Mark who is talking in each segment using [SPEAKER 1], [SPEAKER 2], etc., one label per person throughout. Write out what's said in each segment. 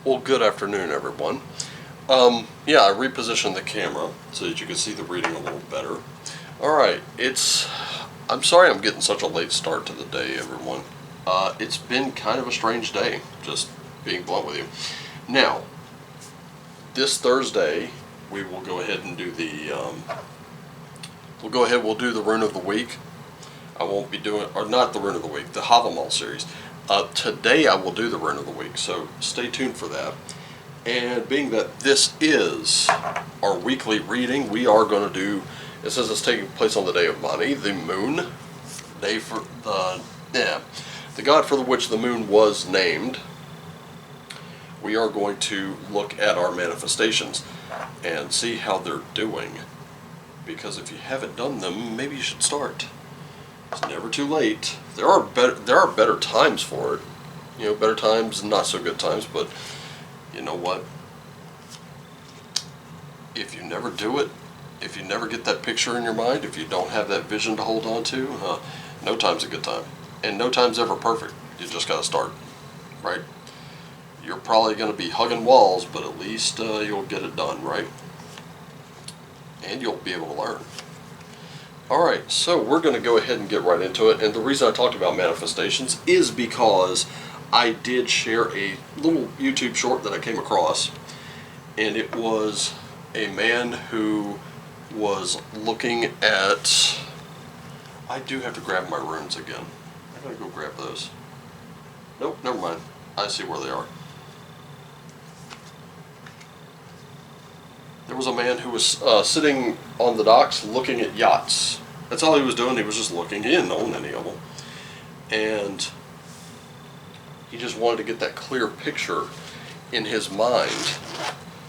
[SPEAKER 1] Well, good afternoon, everyone. Yeah, I repositioned the camera so that you can see the reading a little better. Alright, I'm sorry I'm getting such a late start to the day, everyone. It's been kind of a strange day, just being blunt with you. Now, this Thursday, we will go ahead and do we'll do the Rune of the Week. I won't be doing, or not the Rune of the Week, the Heathen series. Today I will do the Rune of the Week, so stay tuned for that. And being that this is our weekly reading, we are going to do, it says it's taking place on the day of Mani, the moon, day for the god for which the moon was named. We are going to look at our manifestations and see how they're doing. Because if you haven't done them, maybe you should start. It's never too late. There are better times for it. You know, better times and not so good times, but you know what? If you never do it, if you never get that picture in your mind, if you don't have that vision to hold on to, no time's a good time. And no time's ever perfect. You just gotta start, right? You're probably gonna be hugging walls, but at least you'll get it done, right? And you'll be able to learn. Alright, so we're going to go ahead and get right into it, and the reason I talked about manifestations is because I did share a little YouTube short that I came across, and it was a man who was looking at, I do have to grab my runes again. I gotta go grab those. Nope, never mind. I see where they are. There was a man who was sitting on the docks looking at yachts. That's all he was doing. He was just looking. He didn't own any of them. And he just wanted to get that clear picture in his mind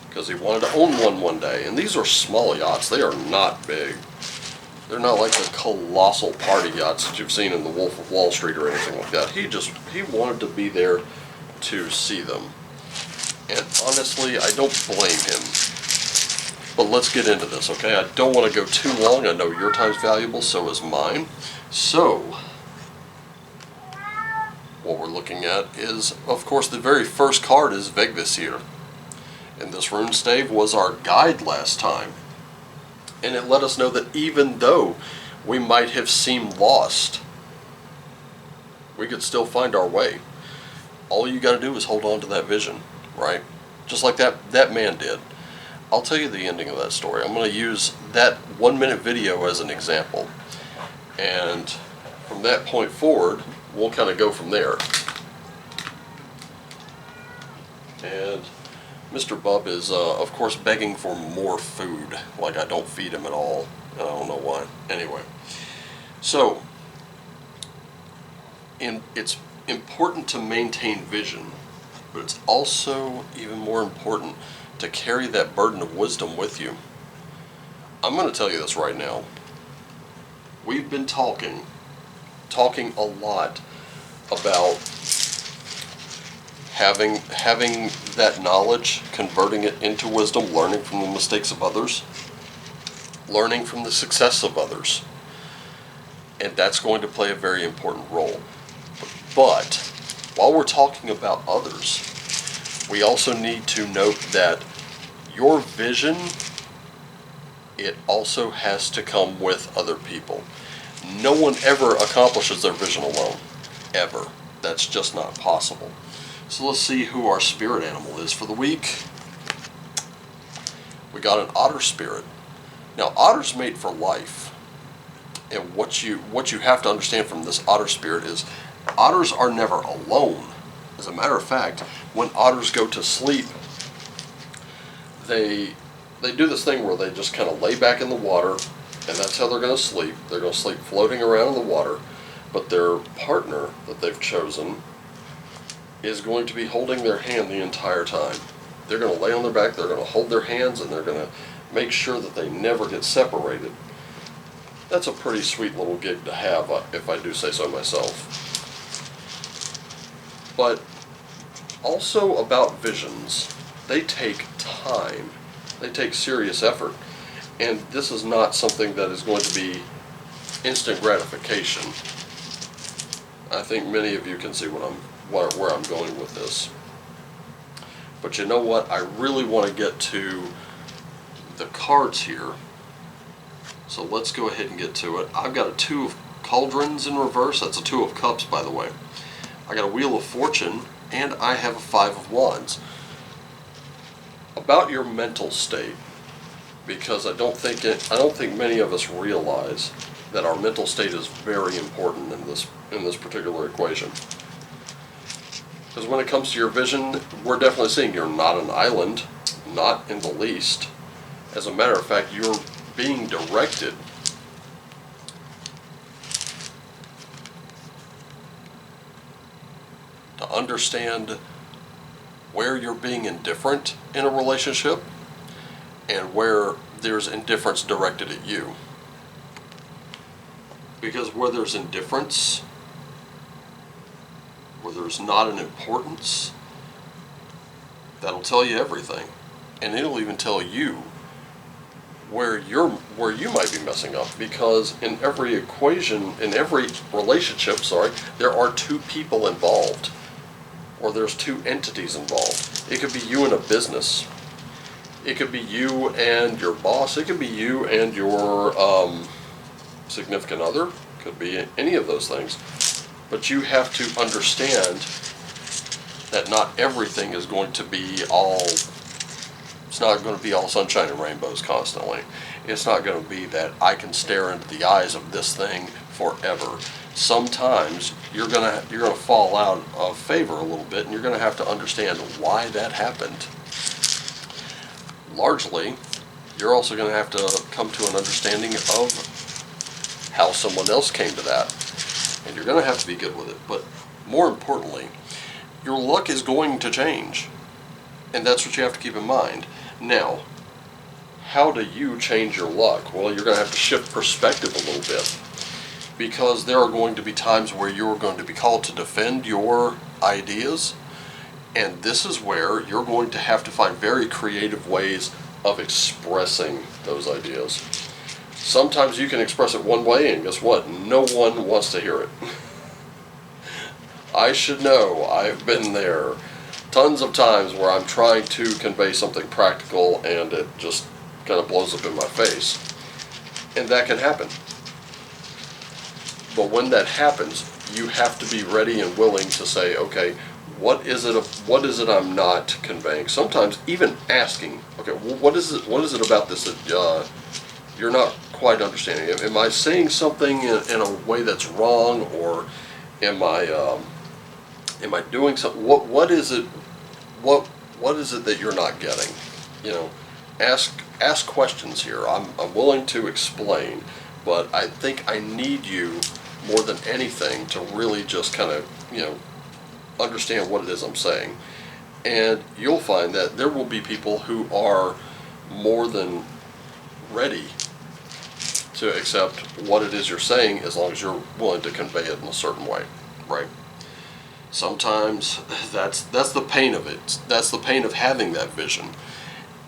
[SPEAKER 1] because he wanted to own one day. And these are small yachts. They are not big. They're not like the colossal party yachts that you've seen in The Wolf of Wall Street or anything like that. He wanted to be there to see them. And honestly, I don't blame him. But let's get into this, okay? I don't want to go too long. I know your time's valuable, so is mine. So, what we're looking at is, of course, the very first card is Vigvis here. And this rune stave was our guide last time. And it let us know that even though we might have seemed lost, we could still find our way. All you got to do is hold on to that vision, right? Just like that man did. I'll tell you the ending of that story. I'm going to use that 1-minute video as an example. And from that point forward, we'll kind of go from there. And Mr. Bub is, of course, begging for more food. Like I don't feed him at all. I don't know why. Anyway. So, it's important to maintain vision. But it's also even more important to carry that burden of wisdom with you. I'm going to tell you this right now. We've been talking a lot about having that knowledge, converting it into wisdom, learning from the mistakes of others, learning from the success of others. And that's going to play a very important role. But while we're talking about others, we also need to note that your vision, it also has to come with other people. No one ever accomplishes their vision alone. Ever. That's just not possible. So let's see who our spirit animal is for the week. We got an otter spirit. Now, otters mate for life. And what you have to understand from this otter spirit is otters are never alone. As a matter of fact, when otters go to sleep, they do this thing where they just kind of lay back in the water, and that's how they're going to sleep. They're going to sleep floating around in the water, but their partner that they've chosen is going to be holding their hand the entire time. They're going to lay on their back, they're going to hold their hands, and they're going to make sure that they never get separated. That's a pretty sweet little gig to have, if I do say so myself. But also about visions, they take time. They take serious effort. And this is not something that is going to be instant gratification. I think many of you can see where I'm going with this. But you know what? I really want to get to the cards here. So let's go ahead and get to it. I've got a Two of Cauldrons in reverse. That's a Two of Cups, by the way. I got a Wheel of Fortune, and I have a Five of Wands. About your mental state, because I don't think many of us realize that our mental state is very important in this particular equation. Because when it comes to your vision, we're definitely seeing you're not an island, not in the least. As a matter of fact, you're being directed to understand where you're being indifferent in a relationship and where there's indifference directed at you. Because where there's indifference, where there's not an importance, that'll tell you everything. And it'll even tell you where you might be messing up, because in every equation, in every relationship, there are two people involved, or there's two entities involved. It could be you and a business. It could be you and your boss. It could be you and your significant other. Could be any of those things. But you have to understand that not everything is going to be all, it's not going to be all sunshine and rainbows constantly. It's not going to be that I can stare into the eyes of this thing forever. Sometimes you're gonna fall out of favor a little bit, and you're gonna have to understand why that happened. Largely, you're also gonna have to come to an understanding of how someone else came to that, and you're gonna have to be good with it. But more importantly, your luck is going to change, and that's what you have to keep in mind. Now, how do you change your luck? Well, you're gonna have to shift perspective a little bit, because there are going to be times where you're going to be called to defend your ideas, and this is where you're going to have to find very creative ways of expressing those ideas. Sometimes you can express it one way, and guess what? No one wants to hear it. I should know. I've been there tons of times where I'm trying to convey something practical, and it just kind of blows up in my face. And that can happen. But when that happens, you have to be ready and willing to say, okay, what is it I'm not conveying? Sometimes even asking, okay, well, what is it about this that you're not quite understanding? Am I saying something in a way that's wrong, or am I doing something? What is it that you're not getting? Ask questions here. I'm willing to explain, but I think I need you more than anything to really just kind of, understand what it is I'm saying. And you'll find that there will be people who are more than ready to accept what it is you're saying, as long as you're willing to convey it in a certain way, right? Sometimes that's the pain of it. That's the pain of having that vision.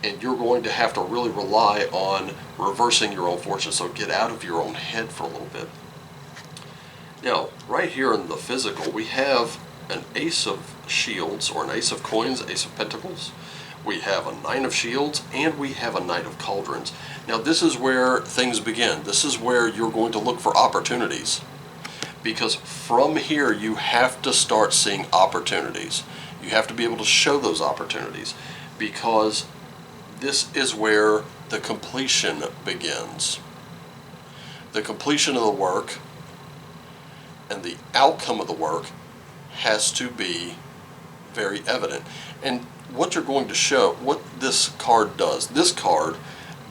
[SPEAKER 1] And you're going to have to really rely on reversing your own fortune, so get out of your own head for a little bit. Now, right here in the physical, we have an Ace of Shields, or an Ace of Coins, Ace of Pentacles. We have a Nine of Shields, and we have a Knight of Cauldrons. Now, this is where things begin. This is where you're going to look for opportunities. Because from here, you have to start seeing opportunities. You have to be able to show those opportunities, because this is where the completion begins. The completion of the work and the outcome of the work has to be very evident. And what you're going to show, what this card does, this card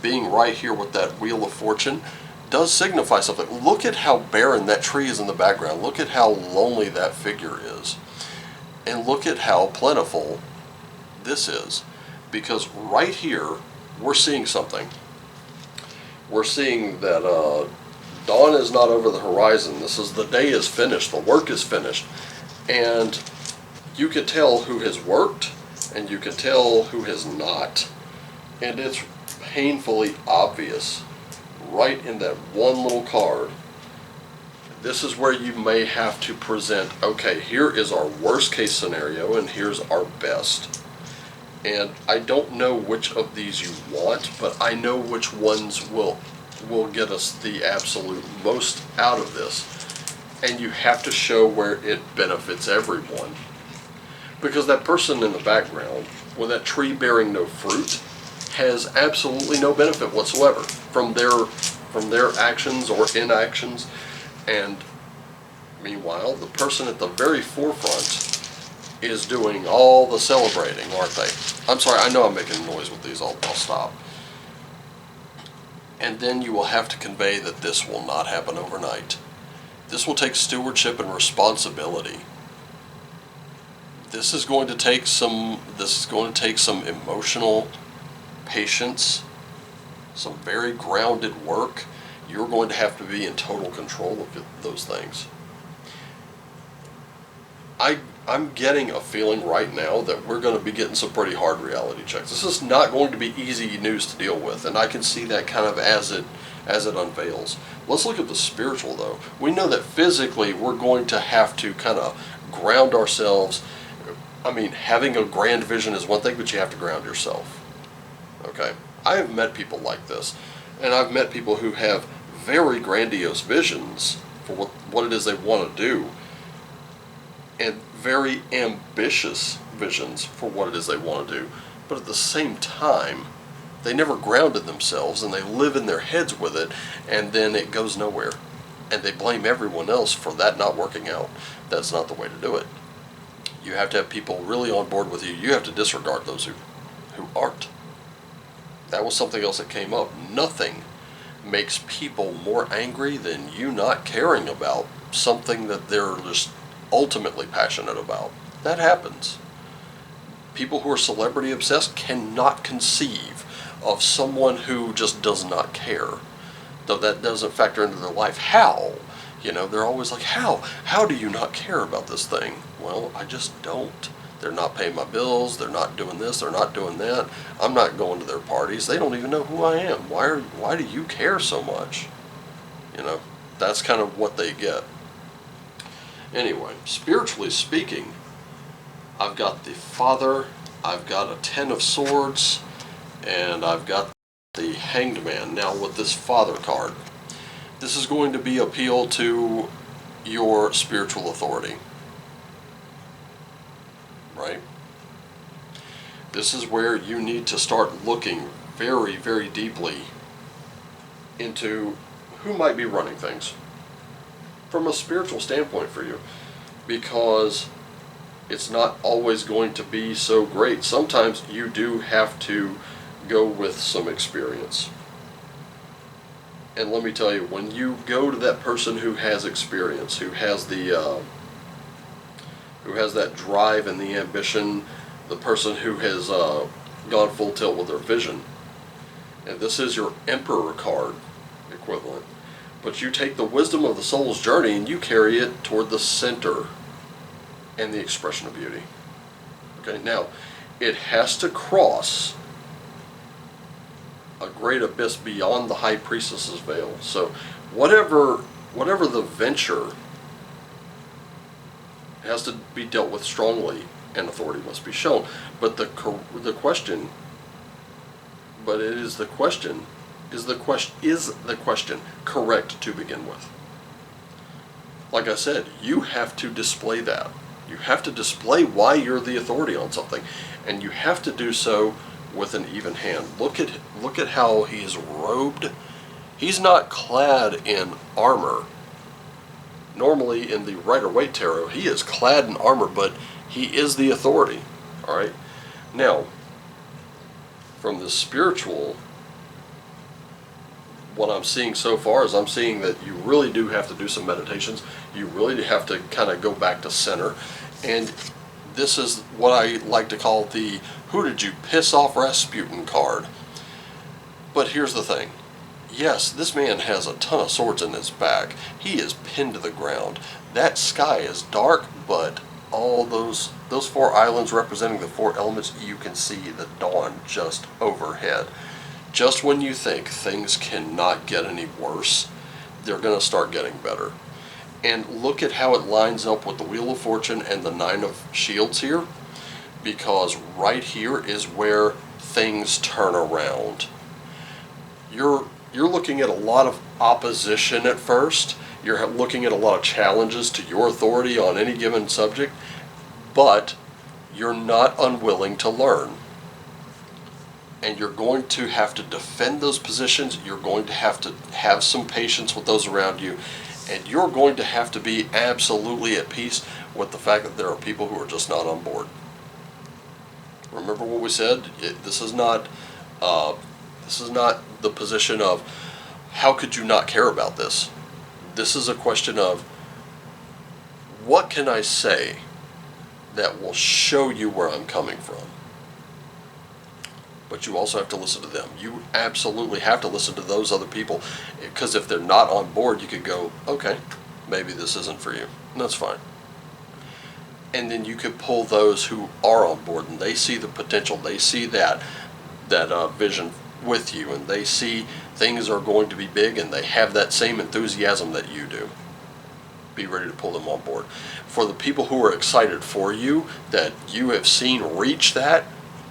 [SPEAKER 1] being right here with that Wheel of Fortune, does signify something. Look at how barren that tree is in the background. Look at how lonely that figure is. And look at how plentiful this is. Because right here, we're seeing something. We're seeing that dawn is not over the horizon. The day is finished. The work is finished. And you can tell who has worked, and you can tell who has not. And it's painfully obvious right in that one little card. This is where you may have to present, okay, here is our worst case scenario, and here's our best. And I don't know which of these you want, but I know which ones will get us the absolute most out of this. And you have to show where it benefits everyone. Because that person in the background, with that tree bearing no fruit, has absolutely no benefit whatsoever from their actions or inactions. And meanwhile, the person at the very forefront is doing all the celebrating, aren't they? I'm sorry, I know I'm making noise with these. I'll stop. And then you will have to convey that this will not happen overnight. This will take stewardship and responsibility. This is going to take some emotional patience, some very grounded work. You're going to have to be in total control of those things. I'm getting a feeling right now that we're going to be getting some pretty hard reality checks. This is not going to be easy news to deal with, and I can see that kind of as it unveils. Let's look at the spiritual, though. We know that physically we're going to have to kind of ground ourselves. I mean, having a grand vision is one thing, but you have to ground yourself. Okay? I have met people like this, and I've met people who have very grandiose visions for what it is they want to do, and very ambitious visions for what it is they want to do. But at the same time, they never grounded themselves, and they live in their heads with it, and then it goes nowhere. And they blame everyone else for that not working out. That's not the way to do it. You have to have people really on board with you. You have to disregard those who aren't. That was something else that came up. Nothing makes people more angry than you not caring about something that they're just ultimately passionate about. That happens. People who are celebrity obsessed cannot conceive of someone who just does not care. Though that doesn't factor into their life. How? You know, they're always like, how do you not care about this thing? Well, I just don't. They're not paying my bills, they're not doing this, they're not doing that. I'm not going to their parties. They don't even know who I am. Why do you care so much? You know, that's kind of what they get. Anyway, spiritually speaking, I've got the Father, I've got a Ten of Swords, and I've got the Hanged Man. Now with this Father card, this is going to be appeal to your spiritual authority. Right? This is where you need to start looking very, very deeply into who might be running things from a spiritual standpoint for you, because it's not always going to be so great. Sometimes you do have to go with some experience. And let me tell you, when you go to that person who has experience, who has that drive and the ambition, the person who has gone full tilt with their vision, and this is your Emperor card equivalent, but you take the wisdom of the soul's journey and you carry it toward the center and the expression of beauty. Okay, now it has to cross a great abyss beyond the High Priestess's veil. So whatever the venture has to be dealt with strongly, and authority must be shown. But the question is the question correct to begin with? Like I said, you have to display that. You have to display why you're the authority on something, and you have to do so with an even hand. Look at how he's robed. He's not clad in armor. Normally in the Rider-Waite tarot, he is clad in armor, but he is the authority. All right. Now, from the spiritual, what I'm seeing so far is I'm seeing that you really do have to do some meditations. You really have to kind of go back to center. And this is what I like to call the "Who did you piss off Rasputin" card. But here's the thing. Yes, this man has a ton of swords in his back. He is pinned to the ground. That sky is dark, but all those four islands representing the four elements, you can see the dawn just overhead. Just when you think things cannot get any worse, they're going to start getting better. And look at how it lines up with the Wheel of Fortune and the Nine of Shields here. because right here is where things turn around. You're looking at a lot of opposition at first. You're looking at a lot of challenges to your authority on any given subject, but you're not unwilling to learn. And you're going to have to defend those positions. You're going to have some patience with those around you, and you're going to have to be absolutely at peace with the fact that there are people who are just not on board. Remember what we said? This is not the position of how could you not care about this. This is a question of what can I say that will show you where I'm coming from. But you also have to listen to them. You absolutely have to listen to those other people, because if they're not on board, you could go, okay, maybe this isn't for you, and that's fine. And then you could pull those who are on board, and they see the potential, they see that vision with you, and they see things are going to be big, and they have that same enthusiasm that you do. Be ready to pull them on board. For the people who are excited for you, that you have seen reach that,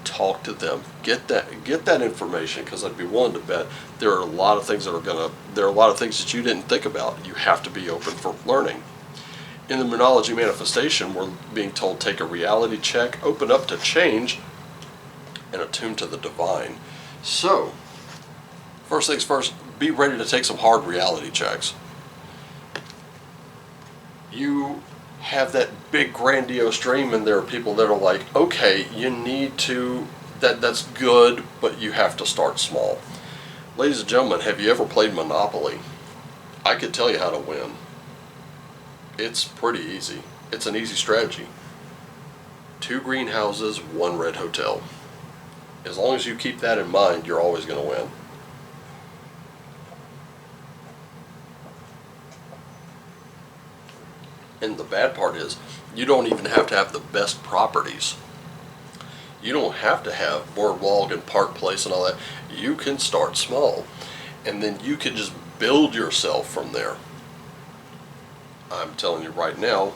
[SPEAKER 1] talk to them, get that information, because I'd be willing to bet there are a lot of things that you didn't think about. You have to be open for learning. In the Monology Manifestation, we're being told take a reality check, open up to change, and attune to the divine. So, first things first, be ready to take some hard reality checks. You have that big grandiose dream, and there are people that are like, okay, you need to, that's good, but you have to start small. Ladies and gentlemen, have you ever played Monopoly? I could tell you how to win. It's pretty easy. It's an easy strategy. 2 greenhouses, 1 red hotel. As long as you keep that in mind, you're always going to win. And the bad part is, you don't even have to have the best properties. You don't have to have Boardwalk and Park Place and all that. You can start small, and then you can just build yourself from there. I'm telling you right now,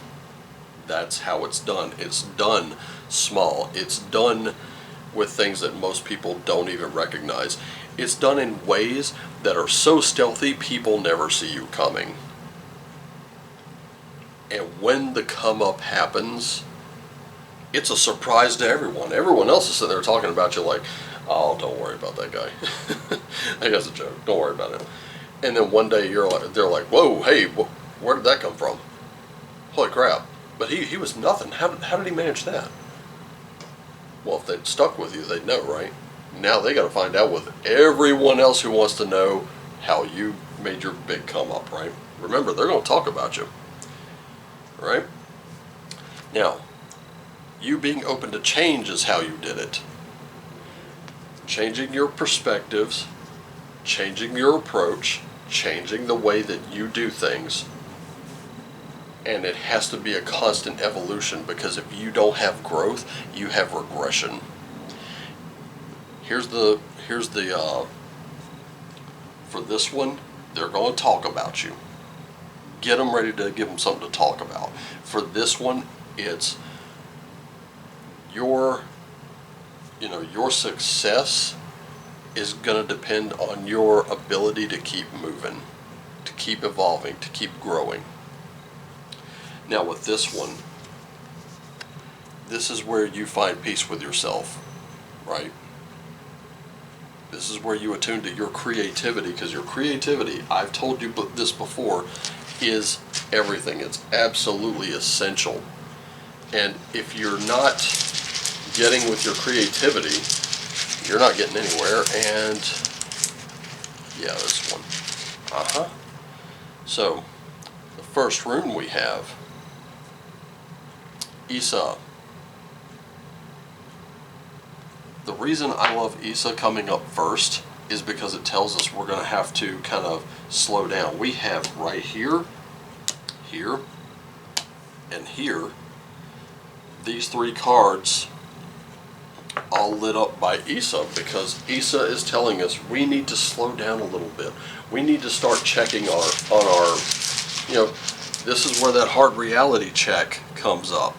[SPEAKER 1] that's how it's done. It's done small. It's done with things that most people don't even recognize. It's done in ways that are so stealthy, people never see you coming. And when the come up happens, it's a surprise to everyone. Everyone else is sitting there talking about you like, oh, don't worry about that guy. That guy's a joke. Don't worry about it. And then one day they're like, whoa, hey, where did that come from? Holy crap. But he was nothing. How did he manage that? Well, if they'd stuck with you, they'd know, right? Now they got to find out with everyone else who wants to know how you made your big come up, right? Remember, they're going to talk about you. Right? Now, you being open to change is how you did it. Changing your perspectives, changing your approach, changing the way that you do things. And it has to be a constant evolution, because if you don't have growth, you have regression. Here's the for this one, they're going to talk about you. Get them ready to give them something to talk about. For this one, it's your success is going to depend on your ability to keep moving, to keep evolving, to keep growing. Now with this one, this is where you find peace with yourself, right? This is where you attune to your creativity, because your creativity, I've told you this before, is everything. It's absolutely essential. And if you're not getting with your creativity, you're not getting anywhere. And yeah, this one. So the first rune we have, Isa. The reason I love Isa coming up first is because it tells us we're going to have to kind of slow down. We have right here, here, and here, these 3 cards all lit up by Isa, because Isa is telling us we need to slow down a little bit. We need to start checking on our, this is where that hard reality check comes up.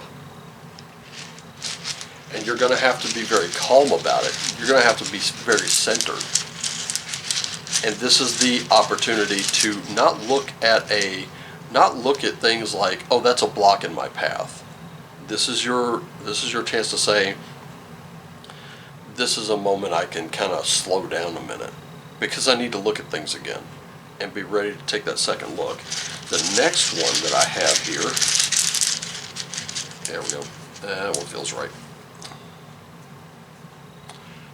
[SPEAKER 1] And And you're going to have to be very calm about it. You're going to have to be very centered. And this is the opportunity to not look at things like, oh, that's a block in my path. This is your chance to say, this is a moment I can kind of slow down a minute, because I need to look at things again and be ready to take that second look. The next one that I have here, there we go, that one feels right.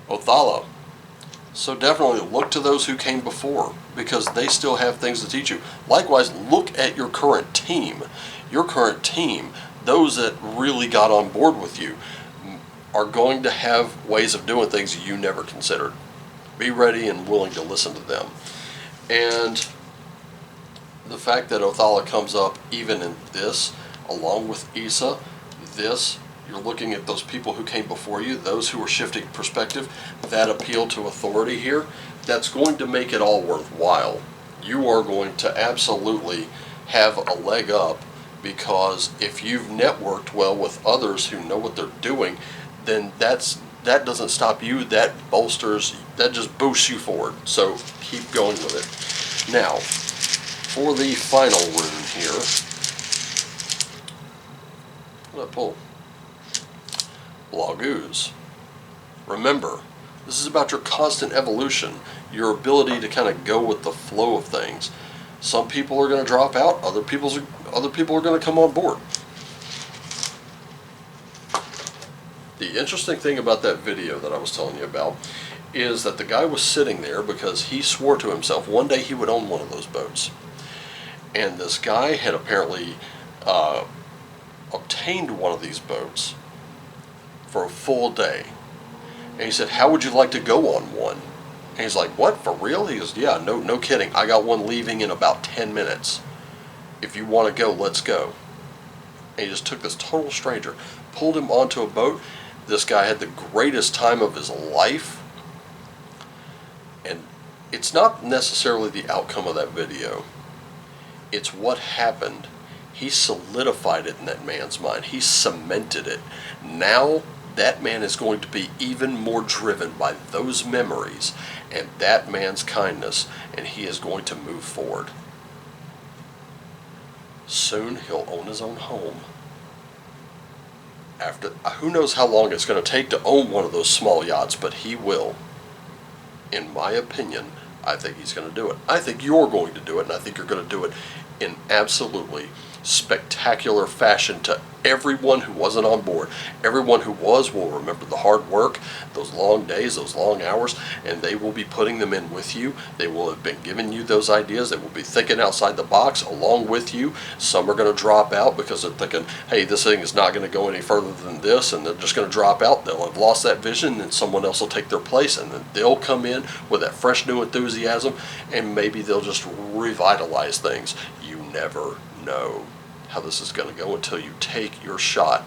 [SPEAKER 1] Othala. So definitely look to those who came before, because they still have things to teach you. Likewise, look at your current team. Your current team, those that really got on board with you, are going to have ways of doing things you never considered. Be ready and willing to listen to them. And the fact that Othala comes up even in this, along with Issa, this, you're looking at those people who came before you, those who are shifting perspective, that appeal to authority here, that's going to make it all worthwhile. You are going to absolutely have a leg up, because if you've networked well with others who know what they're doing, then that doesn't stop you, that just boosts you forward. So keep going with it. Now, for the final rune here, what did I pull? Laguz. Remember, this is about your constant evolution, your ability to kind of go with the flow of things. Some people are going to drop out, other people are going to come on board. The interesting thing about that video that I was telling you about is that the guy was sitting there because he swore to himself one day he would own one of those boats. And this guy had apparently obtained one of these boats for a full day. And he said, how would you like to go on one? And he's like, what, for real? He goes, yeah, no kidding. I got one leaving in about 10 minutes. If you want to go, let's go. And he just took this total stranger, pulled him onto a boat. This guy had the greatest time of his life. And it's not necessarily the outcome of that video. It's what happened. He solidified it in that man's mind. He cemented it. Now that man is going to be even more driven by those memories and that man's kindness, and he is going to move forward. Soon he'll own his own home. After, who knows how long it's going to take to own one of those small yachts, but he will. In my opinion, I think he's going to do it. I think you're going to do it, and I think you're going to do it in absolutely spectacular fashion to everyone who wasn't on board. Everyone who was will remember the hard work, those long days, those long hours, and they will be putting them in with you. They will have been giving you those ideas. They will be thinking outside the box along with you. Some are going to drop out because they're thinking, hey, this thing is not going to go any further than this, and they're just going to drop out. They'll have lost that vision, and someone else will take their place, and then they'll come in with that fresh new enthusiasm, and maybe they'll just revitalize things. You never know how this is going to go until you take your shot.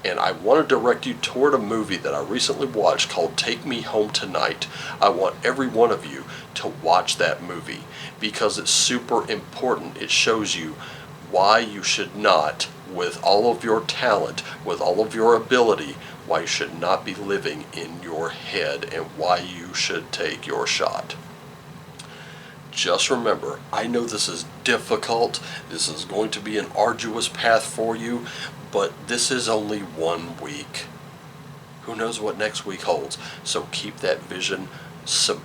[SPEAKER 1] And I want to direct you toward a movie that I recently watched called Take Me Home Tonight. I want every one of you to watch that movie because it's super important. It shows you why you should not, with all of your talent, with all of your ability, why you should not be living in your head and why you should take your shot. Just remember, I know this is difficult, this is going to be an arduous path for you, but this is only 1 week. Who knows what next week holds? So keep that vision,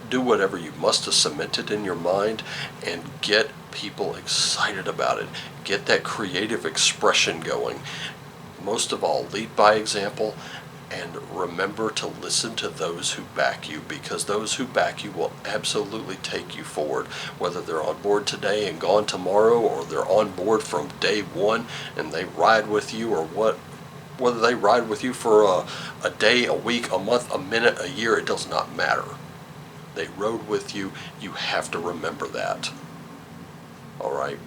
[SPEAKER 1] do whatever you must to cement it in your mind, and get people excited about it. Get that creative expression going. Most of all, lead by example. And remember to listen to those who back you, because those who back you will absolutely take you forward. Whether they're on board today and gone tomorrow, or they're on board from day one and they ride with you, or whether they ride with you for a day, a week, a month, a minute, a year, it does not matter. They rode with you. You have to remember that. All right?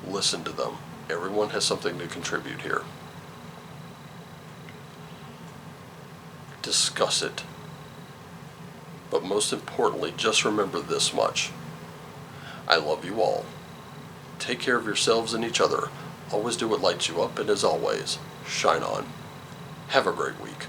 [SPEAKER 1] Listen to them. Everyone has something to contribute here. Discuss it. But most importantly, just remember this much. I love you all. Take care of yourselves and each other. Always do what lights you up, and as always, shine on. Have a great week.